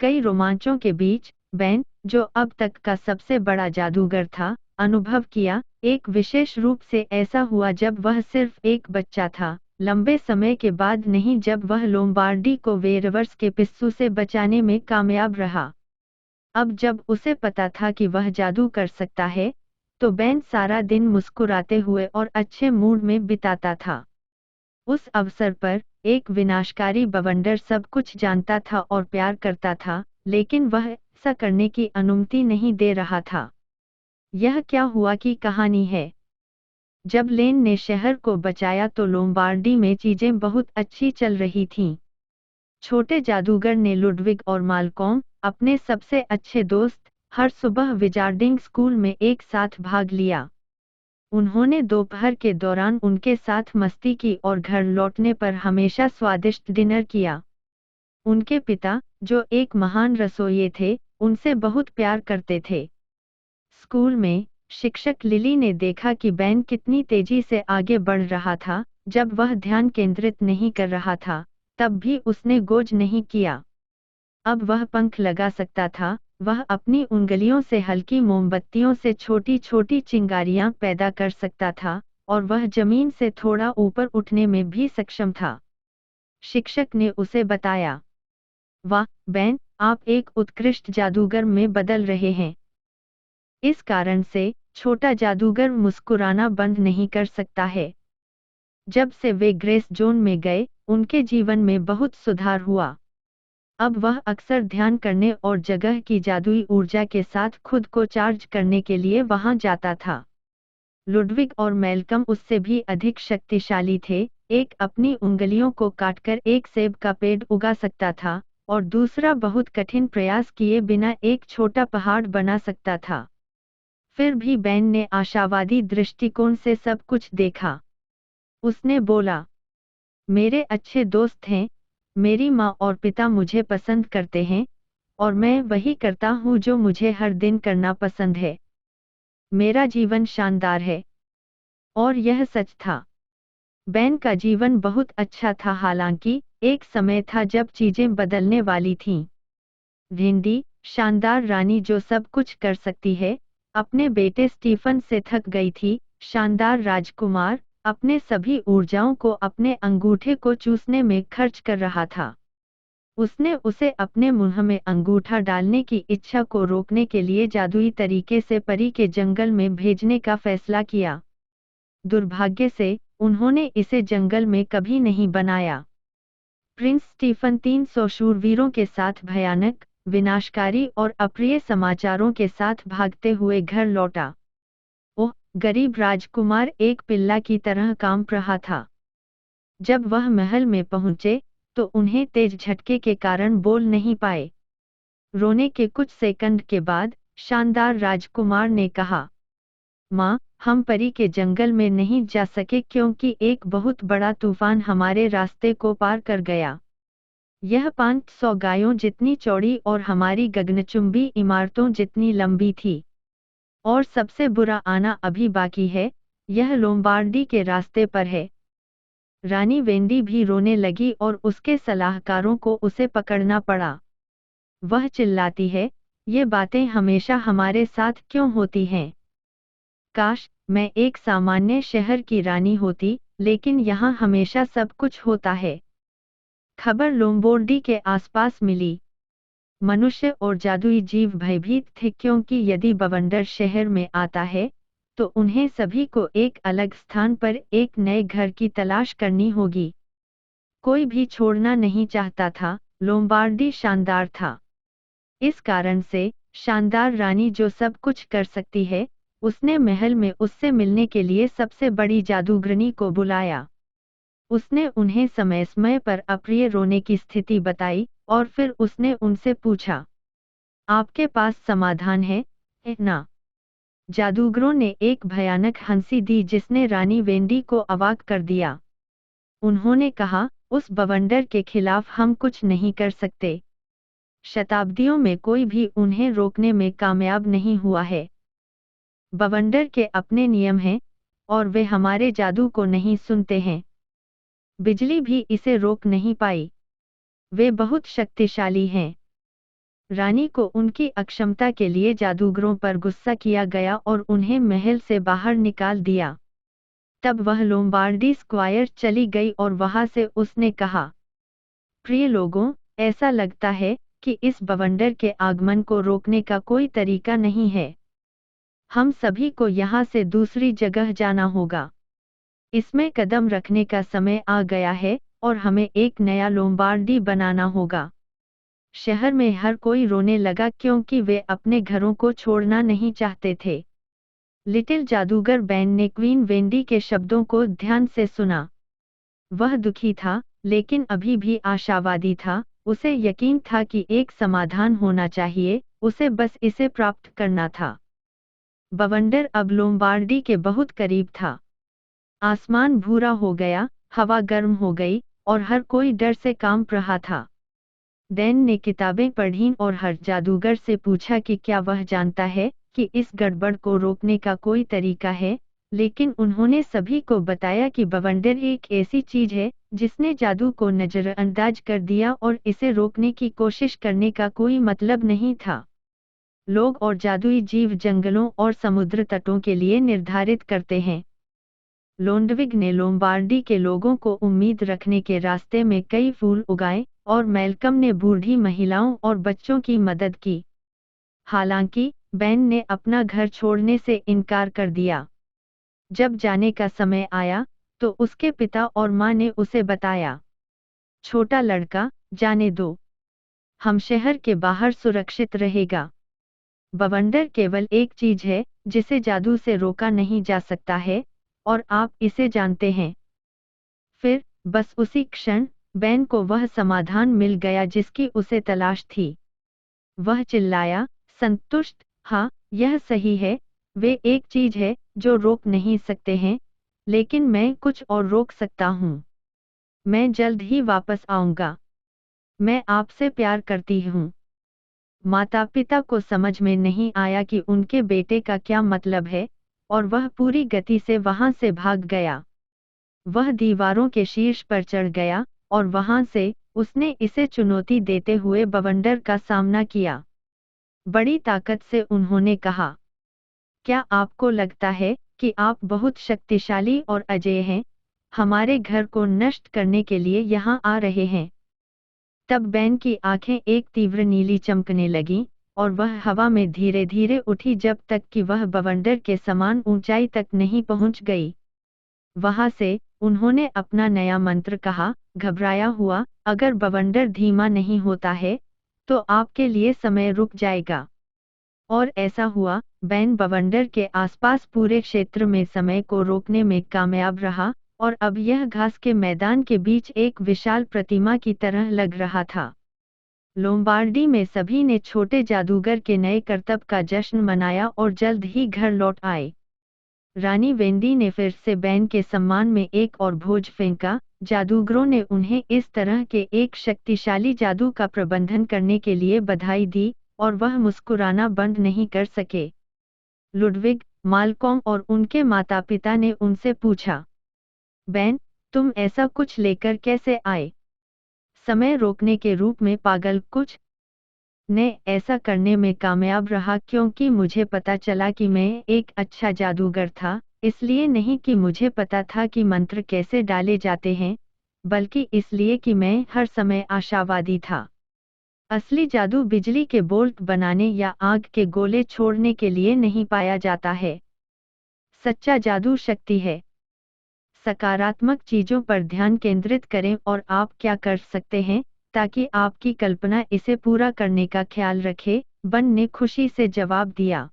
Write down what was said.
कई रोमांचों के बीच बेन, जो अब तक का सबसे बड़ा जादूगर था, अनुभव किया। एक विशेष रूप से ऐसा हुआ जब वह सिर्फ एक बच्चा था, लंबे समय के बाद नहीं, जब वह लोम्बार्डी को वेरवर्स के पिस्सू से बचाने में कामयाब रहा। अब जब उसे पता था कि वह जादू कर सकता है, तो बेन सारा दिन मुस्कुराते हुए और अच्छे मूड में बिताता था। उस अवसर पर एक विनाशकारी बवंडर सब कुछ जानता था और प्यार करता था, लेकिन वह ऐसा करने की अनुमति नहीं दे रहा था। यह क्या हुआ की कहानी है। जब लेन ने शहर को बचाया तो लोम्बार्डी में चीजें बहुत अच्छी चल रही थीं। छोटे जादूगर ने लुडविग और माल्कोम, अपने सबसे अच्छे दोस्त, हर सुबह विजार्डिंग स्कूल में एक साथ भाग लिया। उन्होंने दोपहर के दौरान उनके साथ मस्ती की और घर लौटने पर हमेशा स्वादिष्ट डिनर किया। उनके पिता, जो एक महान रसोइये थे, उनसे बहुत प्यार करते थे। स्कूल में शिक्षक लिली ने देखा कि बेन कितनी तेजी से आगे बढ़ रहा था। जब वह ध्यान केंद्रित नहीं कर रहा था, तब भी उसने गोज नहीं किया। अब वह पंख लगा सकता था, वह अपनी उंगलियों से हल्की मोमबत्तियों से छोटी छोटी चिंगारियां पैदा कर सकता था, और वह जमीन से थोड़ा ऊपर उठने में भी सक्षम था। शिक्षक ने उसे बताया, वाह बेन, आप एक उत्कृष्ट जादूगर में बदल रहे हैं। इस कारण से छोटा जादूगर मुस्कुराना बंद नहीं कर सकता है। जब से वे ग्रेस जोन में गए, उनके जीवन में बहुत सुधार हुआ। अब वह अक्सर ध्यान करने और जगह की जादुई ऊर्जा के साथ खुद को चार्ज करने के लिए वहां जाता था। लुडविग और मैल्कम उससे भी अधिक शक्तिशाली थे। एक अपनी उंगलियों को काटकर एक सेब का पेड़ उगा सकता था, और दूसरा बहुत कठिन प्रयास किए बिना एक छोटा पहाड़ बना सकता था। फिर भी बेन ने आशावादी दृष्टिकोण से सब कुछ देखा। उसने बोला, मेरे अच्छे दोस्त हैं, मेरी माँ और पिता मुझे पसंद करते हैं, और मैं वही करता हूँ जो मुझे हर दिन करना पसंद है। मेरा जीवन शानदार है। और यह सच था। बेन का जीवन बहुत अच्छा था, हालांकि एक समय था जब चीजें बदलने वाली थीं। भिंडी, शानदार रानी जो सब कुछ कर सकती है, अपने बेटे स्टीफन से थक गई थी। शानदार राजकुमार अपने सभी ऊर्जाओं को अपने अंगूठे को चूसने में खर्च कर रहा था। उसने उसे अपने मुंह में अंगूठा डालने की इच्छा को रोकने के लिए जादुई तरीके से परी के जंगल में भेजने का फैसला किया। दुर्भाग्य से उन्होंने इसे जंगल में कभी नहीं बनाया। प्रिंस स्टीफन 300 शूरवीरों के साथ भयानक, विनाशकारी और अप्रिय समाचारों के साथ भागते हुए घर लौटा। ओह, गरीब राजकुमार एक पिल्ला की तरह कांप रहा था। जब वह महल में पहुंचे, तो उन्हें तेज झटके के कारण बोल नहीं पाए। रोने के कुछ सेकंड के बाद शानदार राजकुमार ने कहा, माँ, हम परी के जंगल में नहीं जा सके क्योंकि एक बहुत बड़ा तूफान हमारे रास्ते को पार कर गया। यह 500 गायों जितनी चौड़ी और हमारी गगनचुंबी इमारतों जितनी लंबी थी। और सबसे बुरा आना अभी बाकी है, यह लोम्बार्डी के रास्ते पर है। रानी वेंडी भी रोने लगी और उसके सलाहकारों को उसे पकड़ना पड़ा। वह चिल्लाती है, ये बातें हमेशा हमारे साथ क्यों होती हैं? काश मैं एक सामान्य शहर की रानी होती, लेकिन यहाँ हमेशा सब कुछ होता है। खबर लोम्बार्डी के आसपास मिली। मनुष्य और जादुई जीव भयभीत थे क्योंकि यदि बवंडर शहर में आता है, तो उन्हें सभी को एक अलग स्थान पर एक नए घर की तलाश करनी होगी। कोई भी छोड़ना नहीं चाहता था। लोम्बार्डी शानदार था। इस कारण से शानदार रानी जो सब कुछ कर सकती है, उसने महल में उससे मिलने के लिए सबसे बड़ी जादूगरनी को बुलाया। उसने उन्हें समय समय पर अप्रिय रोने की स्थिति बताई, और फिर उसने उनसे पूछा, आपके पास समाधान है ना? जादूगरों ने एक भयानक हंसी दी जिसने रानी वेंडी को अवाक कर दिया। उन्होंने कहा, उस बवंडर के खिलाफ हम कुछ नहीं कर सकते। शताब्दियों में कोई भी उन्हें रोकने में कामयाब नहीं हुआ है। बवंडर के अपने नियम हैं, और वे हमारे जादू को नहीं सुनते हैं। बिजली भी इसे रोक नहीं पाई। वे बहुत शक्तिशाली हैं। रानी को उनकी अक्षमता के लिए जादूगरों पर गुस्सा किया गया और उन्हें महल से बाहर निकाल दिया। तब वह लोम्बार्डी स्क्वायर चली गई और वहां से उसने कहा, प्रिय लोगों, ऐसा लगता है कि इस बवंडर के आगमन को रोकने का कोई तरीका नहीं है। हम सभी को यहाँ से दूसरी जगह जाना होगा। इसमें कदम रखने का समय आ गया है और हमें एक नया लोम्बार्डी बनाना होगा। शहर में हर कोई रोने लगा क्योंकि वे अपने घरों को छोड़ना नहीं चाहते थे। लिटिल जादूगर बेन ने क्वीन वेंडी के शब्दों को ध्यान से सुना। वह दुखी था, लेकिन अभी भी आशावादी था। उसे यकीन था कि एक समाधान होना चाहिए, उसे बस इसे प्राप्त करना था। बवंडर अब लोम्बार्डी के बहुत करीब था। आसमान भूरा हो गया, हवा गर्म हो गई और हर कोई डर से कांप रहा था। डैन ने किताबें पढ़ीं और हर जादूगर से पूछा कि क्या वह जानता है कि इस गड़बड़ को रोकने का कोई तरीका है, लेकिन उन्होंने सभी को बताया कि बवंडर एक ऐसी चीज है जिसने जादू को नजरअंदाज कर दिया और इसे रोकने की कोशिश करने का कोई मतलब नहीं था। लोग और जादुई जीव जंगलों और समुद्र तटों के लिए निर्धारित करते हैं। लोंडविग ने लोम्बार्डी के लोगों को उम्मीद रखने के रास्ते में कई फूल उगाए और मैल्कम ने बूढ़ी महिलाओं और बच्चों की मदद की। हालांकि बेन ने अपना घर छोड़ने से इनकार कर दिया। जब जाने का समय आया तो उसके पिता और माँ ने उसे बताया, छोटा लड़का, जाने दो, हम शहर के बाहर सुरक्षित रहेगा। बवंडर केवल एक चीज है जिसे जादू से रोका नहीं जा सकता है, और आप इसे जानते हैं। फिर बस उसी क्षण बेन को वह समाधान मिल गया जिसकी उसे तलाश थी। वह चिल्लाया, संतुष्ट, हाँ, यह सही है, वे एक चीज है जो रोक नहीं सकते हैं, लेकिन मैं कुछ और रोक सकता हूँ। मैं जल्द ही वापस आऊंगा। मैं आपसे प्यार करती हूँ। माता पिता को समझ में नहीं आया कि उनके बेटे का क्या मतलब है, और वह पूरी गति से वहां से भाग गया। वह दीवारों के शीर्ष पर चढ़ गया और वहां से उसने इसे चुनौती देते हुए बवंडर का सामना किया। बड़ी ताकत से उन्होंने कहा, क्या आपको लगता है कि आप बहुत शक्तिशाली और अजेय हैं? हमारे घर को नष्ट करने के लिए यहाँ आ रहे हैं। तब बेन की आंखें एक तीव्र नीली चमकने लगीं और वह हवा में धीरे धीरे उठी जब तक कि वह बवंडर के समान ऊंचाई तक नहीं पहुंच गई। वहां से उन्होंने अपना नया मंत्र कहा, घबराया हुआ, अगर बवंडर धीमा नहीं होता है तो आपके लिए समय रुक जाएगा। और ऐसा हुआ। बेन बवंडर के आसपास पूरे क्षेत्र में समय को रोकने में कामयाब रहा, और अब यह घास के मैदान के बीच एक विशाल प्रतिमा की तरह लग रहा था। लोम्बार्डी में सभी ने छोटे जादूगर के नए करतब का जश्न मनाया और जल्द ही घर लौट आए। रानी वेंडी ने फिर से बेन के सम्मान में एक और भोज फेंका। जादूगरों ने उन्हें इस तरह के एक शक्तिशाली जादू का प्रबंधन करने के लिए बधाई दी, और वह मुस्कुराना बंद नहीं कर सके। लुडविग, मालकॉम और उनके माता पिता ने उनसे पूछा, बेन, तुम ऐसा कुछ लेकर कैसे आए? समय रोकने के रूप में पागल कुछ? ने ऐसा करने में कामयाब रहा क्योंकि मुझे पता चला कि मैं एक अच्छा जादूगर था, इसलिए नहीं कि मुझे पता था कि मंत्र कैसे डाले जाते हैं, बल्कि इसलिए कि मैं हर समय आशावादी था। असली जादू बिजली के बोल्ट बनाने या आग के गोले छोड़ने के लिए नहीं पाया जाता है। सच्चा जादू शक्ति है। सकारात्मक चीजों पर ध्यान केंद्रित करें और आप क्या कर सकते हैं ताकि आपकी कल्पना इसे पूरा करने का ख्याल रखे, बन ने खुशी से जवाब दिया।